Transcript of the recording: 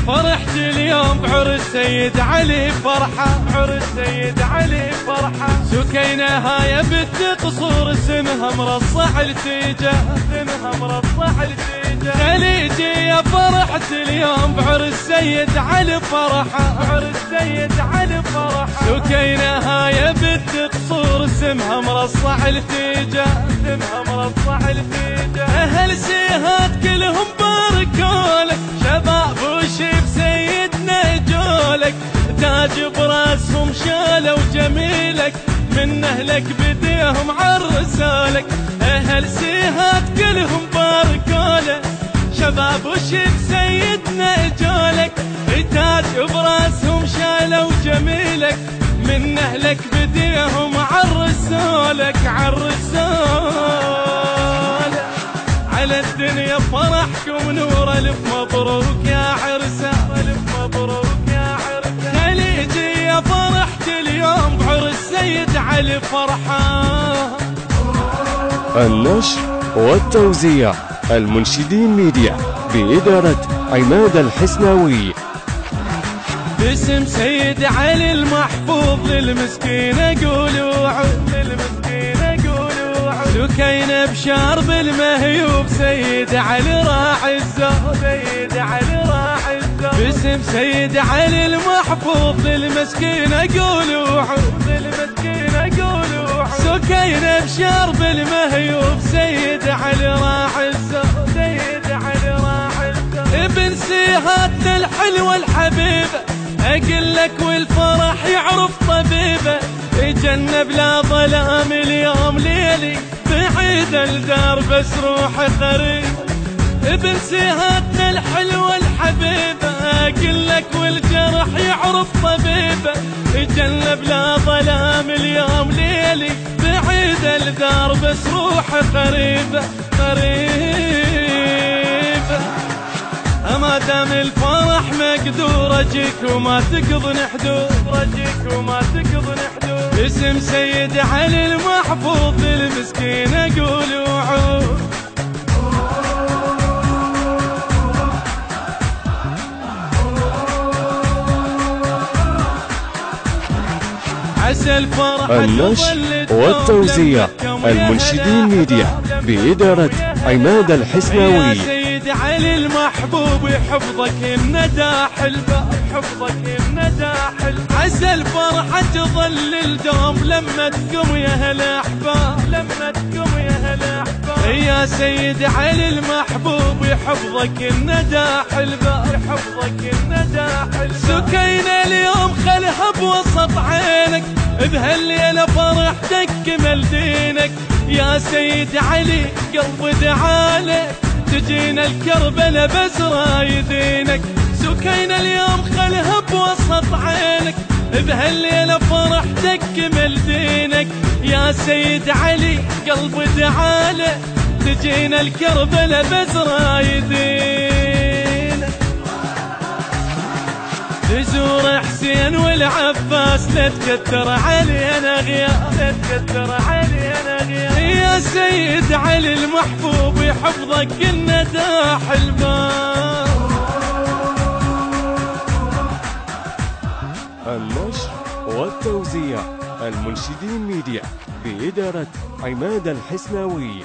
فرحت اليوم بعرس سيد علي فرحة، عرس سيد علي فرحة. سكينة هاي بنت قصور اسمها مرصع التيجة، اسمها مرصع التيجة. خليجي يا فرحت اليوم بعرس سيد علي فرحة، عرس سيد علي فرحة. سكينة هاي بنت قصور اسمها مرصع التيجة، اسمها مرصع التيجة. أهل سيهات كلهم باركولك، شباب وشيب سيدنا جولك. تاج براسهم شالوا جميلك، من أهلك بديهم عرسولك. أهل سيهات كلهم باركولك، شباب وشيب سيدنا جولك. تاج براسهم شالوا جميلك، من أهلك بديهم عرسولك، عرسولك. على الدنيا فرحكم نور، ألف مبروك يا عرسة، ألف مبروك يا عرسة. خليجي يا فرحت اليوم بعرس سيد علي فرحة. النشر والتوزيع المنشدين ميديا بإدارة عماد الحسناوي. باسم سيد علي المحفوظ للمسكينة قولوا عود، للمسكينة قولوا عود. سكينة بشار بالمهيوب سيد علي راعي الزهر، سيد علي راعي الزهر. باسم سيد علي المحفوظ للمسكينة قولوا عود، للمسكينة قولوا عود. سكينة بشار بالمهيوب سيد علي راعي الزهر، سيد علي راعي الزهر. ابن سيهاتنا الحلوة الحبيبة أقول لك والفرح يعرف طبيبه. يجنب لا ظلام اليوم ليلي، بعيد الدار بس روحي قريب. ابن سيهاتنا الحلوة الحبيبة أقول لك والجرح يعرف طبيبه. يجنب لا ظلام اليوم ليلي، بعيد الدار بس روحي قريبة قريبة. ما دام الفرح مقدور اجيك وما تقضن حدود، اجيك وما تقضن حدود. اسم سيد علي المحفوظ للمسكينة قولوا عود. عسى الفرح النشر والتوزيع المنشدين ميديا بإدارة عماد الحسناوي. سيد علي المحبوب يحفظك الندى حلبة، يحفظك الندى حلبة. عسى الفرحة تظل الدوم لما تقوم يا هلا احباب، لما تقوم يا هلا احباب. يا سيد علي المحبوب يحفظك الندى حلبة، يحفظك الندى حلبة. سكينة اليوم خلها بوسط عينك، بهالليلة فرحتك كمل دينك. يا سيد علي قلب دعالك، تجينا الكربلة بس رايدينك. سكينة اليوم خلها بوسط عينك، بهالليلة فرحتك كمل دينك. يا سيد علي قلب دعالك، تجينا الكربلة بس رايدينك. تزور حسين والعباس لا تكتر علي انا غياب، لا تكتر علي انا غياب. يا سيد علي المحبوب يحفظك الندى حلبان. النشر والتوزيع المنشدين ميديا بإدارة عماد الحسناوي.